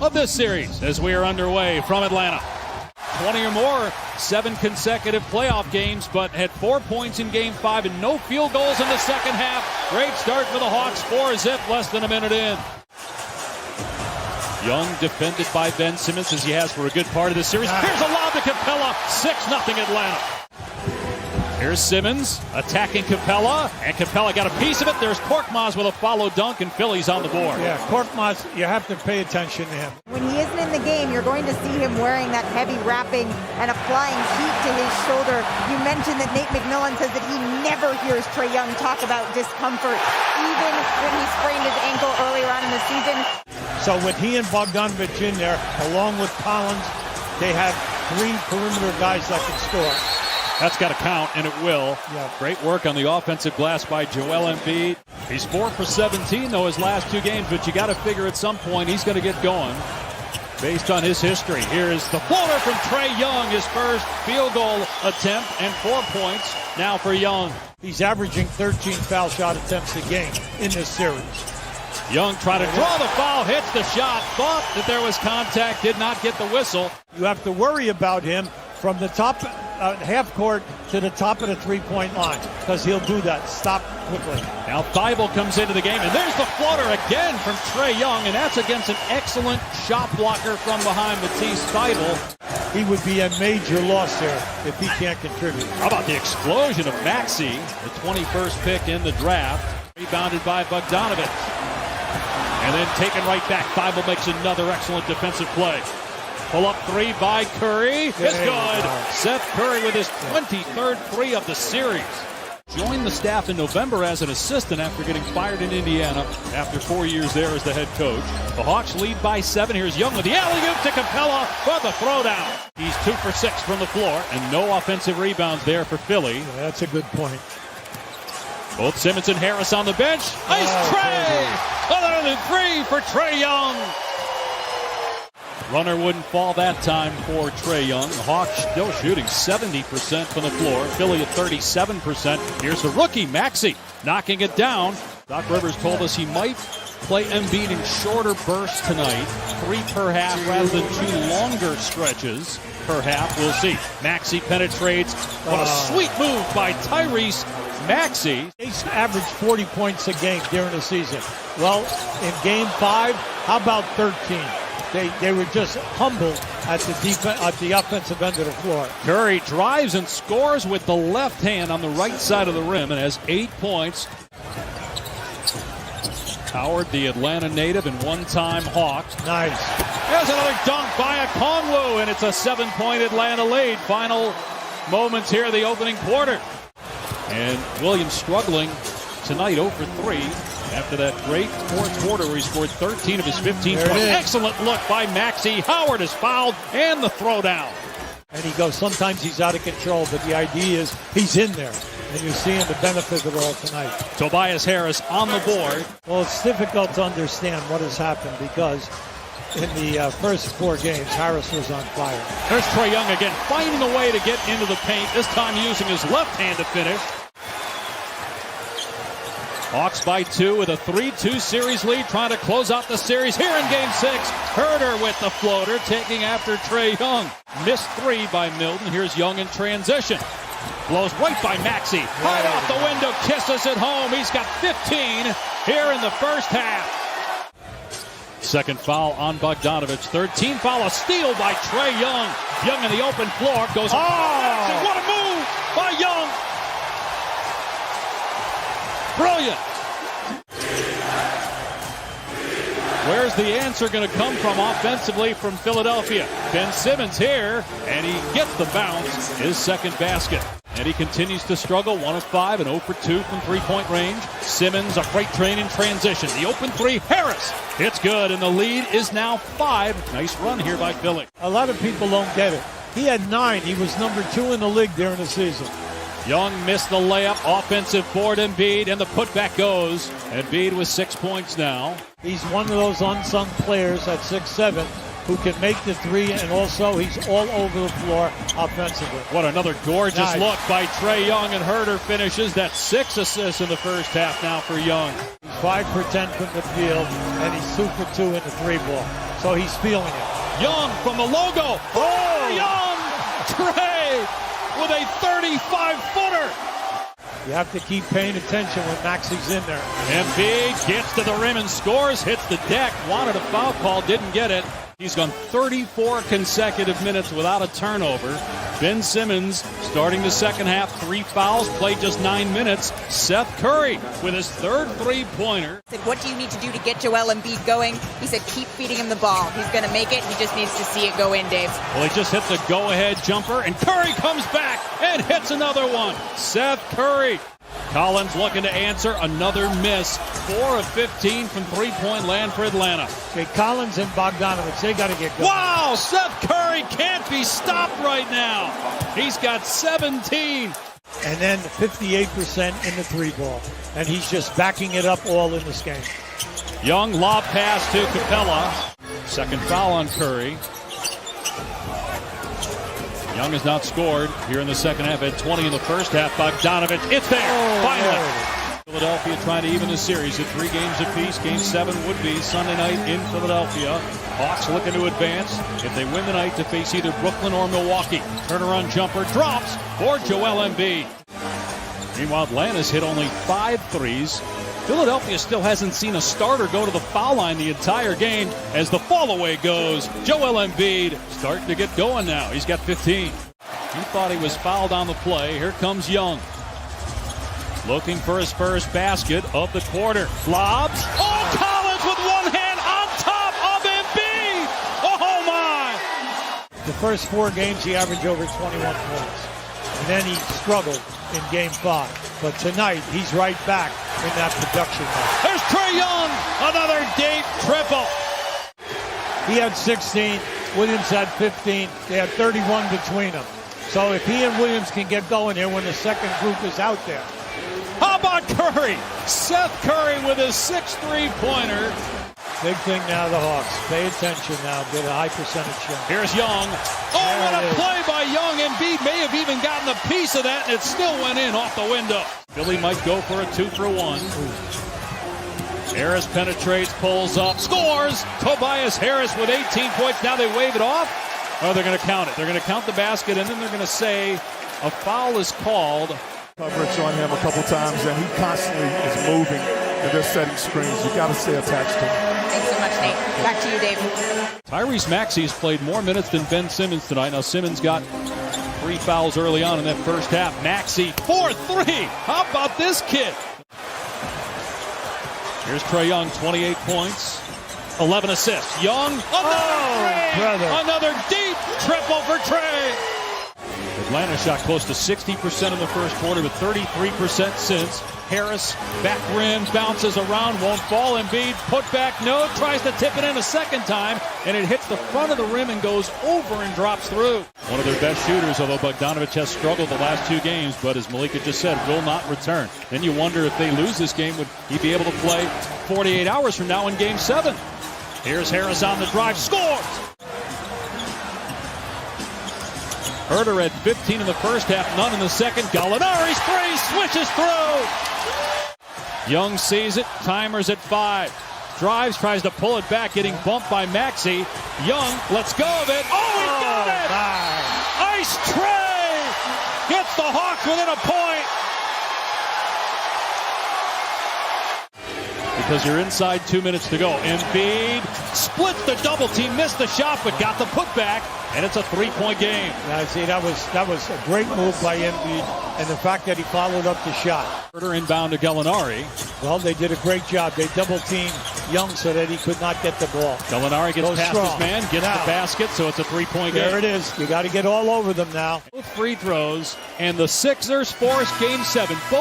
of this series as we are underway from Atlanta. 20 or more, 7 consecutive playoff games, but had 4 points in Game 5 and no field goals in the second half. Great start for the Hawks, 4-zip, less than a minute in. Young defended by Ben Simmons as he has for a good part of the series. Here's a lob to Capella, 6-0 Atlanta. Here's Simmons attacking Capella, and Capella got a piece of it. There's Korkmaz with a follow dunk, and Philly's on the board. Yeah, Korkmaz, you have to pay attention to him. When he isn't in the game, you're going to see him wearing that heavy wrapping and applying heat to his shoulder. You mentioned that Nate McMillan says that he never hears Trae Young talk about discomfort, even when he sprained his ankle earlier on in the season. So with he and Bogdanovic in there, along with Collins, they have 3 perimeter guys that can score. That's got to count, and it will. Yeah. Great work on the offensive glass by Joel Embiid. He's 4 for 17, though, his last 2 games, but you got to figure at some point he's going to get going based on his history. Here is the floater from Trae Young, his first field goal attempt, and 4 points now for Young. He's averaging 13 foul shot attempts a game in this series. Young trying to draw the foul, hits the shot, thought that there was contact, did not get the whistle. You have to worry about him from the top half court to the top of the three-point line, because he'll do that. Stop quickly. Now Thibault comes into the game, and there's the floater again from Trae Young, and that's against an excellent shot blocker from behind Matisse Thibault. He would be a major loss there if he can't contribute. How about the explosion of Maxey, the 21st pick in the draft, rebounded by Bogdanovic. And then taken right back. Thibault makes another excellent defensive play. Pull-up 3 by Curry. It's good. Seth Curry with his 23rd 3 of the series. Joined the staff in November as an assistant after getting fired in Indiana after 4 years there as the head coach. The Hawks lead by 7. Here's Young with the alley-oop to Capella for the throwdown. He's 2 for 6 from the floor, and no offensive rebounds there for Philly. Yeah, that's a good point. Both Simmons and Harris on the bench. Nice Trae! Another 3 for Trae Young. Runner wouldn't fall that time for Trae Young. The Hawks still shooting 70% from the floor. Philly at 37%. Here's the rookie, Maxey, knocking it down. Doc Rivers told us he might play Embiid in shorter bursts tonight. 3 per half rather than 2 longer stretches per half. We'll see. Maxey penetrates. What a sweet move by Tyrese Maxey. He's averaged 40 points a game during the season. Well, in Game 5, how about 13? They were just humbled at the offensive end of the floor. Curry drives and scores with the left hand on the right side of the rim and has 8 points. Howard, the Atlanta native and one-time Hawk. Nice. There's another dunk by Okongwu, and it's a 7-point Atlanta lead. Final moments here of the opening quarter. And Williams struggling tonight 0 for 3 after that great fourth quarter where he scored 13 of his 15 points. Excellent look by Maxey. Howard is fouled, and the throwdown. And he goes, sometimes he's out of control, but the idea is he's in there. And you're seeing the benefit of it all tonight. Tobias Harris on the board. Well, it's difficult to understand what has happened because in the first 4 games, Harris was on fire. There's Trae Young again, finding a way to get into the paint, this time using his left hand to finish. Hawks by 2 with a 3-2 series lead, trying to close out the series here in Game 6. Herder with the floater, taking after Trae Young. Missed 3 by Milton. Here's Young in transition. Blows right by Maxey. Right off the window, kisses it home. He's got 15 here in the first half. Second foul on Bogdanovic. 13th foul, a steal by Trae Young. Young in the open floor goes. Oh! What a move by Young! Brilliant. Where's the answer going to come from offensively from Philadelphia? Ben Simmons here, and he gets the bounce, his second basket. And he continues to struggle, 1 of 5 and 0 for 2 from three-point range. Simmons, a freight train in transition. The open 3, Harris. It's good, and the lead is now 5. Nice run here by Philly. A lot of people don't get it. He had 9. He was number 2 in the league during the season. Young missed the layup, offensive board Embiid, and the putback goes. Embiid with 6 points now. He's one of those unsung players at 6'7", who can make the 3, and also he's all over the floor offensively. What another gorgeous look by Trae Young, and Herder finishes. That's 6 assists in the first half now for Young. He's 5 for 10 from the field, and he's 2 for 2 in the 3-ball. So he's feeling it. Young from the logo. Oh, Young! Trey with a 35-footer. You have to keep paying attention when Maxey's in there. Embiid gets to the rim and scores, hits the deck, wanted a foul call, didn't get it. He's gone 34 consecutive minutes without a turnover. Ben Simmons starting the second half, 3 fouls, played just 9 minutes. Seth Curry with his 3rd three-pointer. Said, what do you need to do to get Joel Embiid going? He said, keep feeding him the ball. He's going to make it. He just needs to see it go in, Dave. Well, he just hit the go-ahead jumper, and Curry comes back and hits another one. Seth Curry. Collins looking to answer, another miss. 4 of 15 from three-point land for Atlanta. Okay, Collins and Bogdanovich, they got to get going. Wow, Seth Curry can't be stopped right now. He's got 17. And then 58% in the 3-ball. And he's just backing it up all in this game. Young lob pass to Capella. Second foul on Curry. Young has not scored here in the second half. Had 20 in the first half. Bogdanovich, it's there, finally. Philadelphia trying to even the series at 3 games apiece. Game 7 would be Sunday night in Philadelphia. Hawks looking to advance if they win the night to face either Brooklyn or Milwaukee. Turnaround jumper drops for Joel Embiid. Meanwhile, Atlanta's hit only 5 threes. Philadelphia still hasn't seen a starter go to the foul line the entire game. As the fall-away goes, Joel Embiid starting to get going now. He's got 15. He thought he was fouled on the play. Here comes Young. Looking for his first basket of the quarter. Lobs. Oh, Collins with one hand on top of Embiid. Oh, my. The first 4 games, he averaged over 21 points. And then he struggled in Game 5. But tonight, he's right back in that production mode. There's Trae Young. Another deep triple. He had 16. Williams had 15. They had 31 between them. So if he and Williams can get going here when the second group is out there. How about Curry? Seth Curry with his 6th three-pointer. Big thing now, the Hawks. Pay attention now. Get a high percentage shot. Here's Young. Oh, what a play by Young. Embiid may have even gotten a piece of that, and it still went in off the window. Philly might go for a 2 for 1. Harris penetrates, pulls up, scores. Tobias Harris with 18 points. Now they wave it off. Oh, they're going to count it. They're going to count the basket, and then they're going to say a foul is called. Coverage on him a couple times, and he constantly is moving, and they're setting screens. You got to stay attached to him. Thanks so much, Nate. Back to you, Dave. Tyrese Maxey's played more minutes than Ben Simmons tonight. Now Simmons got 3 fouls early on in that first half. Maxey, 4-3. How about this kid? Here's Trae Young, 28 points, 11 assists. Young, another deep triple for Trae. Atlanta shot close to 60% in the first quarter, with 33% since. Harris, back rim, bounces around, won't fall. Embiid, put back, no, tries to tip it in a second time, and it hits the front of the rim and goes over and drops through. One of their best shooters, although Bogdanovich has struggled the last 2 games, but as Malika just said, will not return. Then you wonder if they lose this game, would he be able to play 48 hours from now in Game 7? Here's Harris on the drive, scores! Herter had 15 in the first half, none in the second. Gallinari's 3, switches through. Young sees it, timer's at 5. Drives, tries to pull it back, getting bumped by Maxey. Young lets go of it. Oh, he got it! Ice Trae gets the Hawks within a point. Because you're inside 2 minutes to go. Embiid splits the double team, missed the shot, but got the putback, and it's a 3-point game. Now, see, that was a great move by Embiid, and the fact that he followed up the shot. Herter inbound to Gallinari. Well, they did a great job. They double-teamed Young so that he could not get the ball. Gallinari gets past strong. his man, gets Now, the basket, so it's a 3-point game. There it is. You got to get all over them now. Both free throws, and the Sixers force Game 7. Both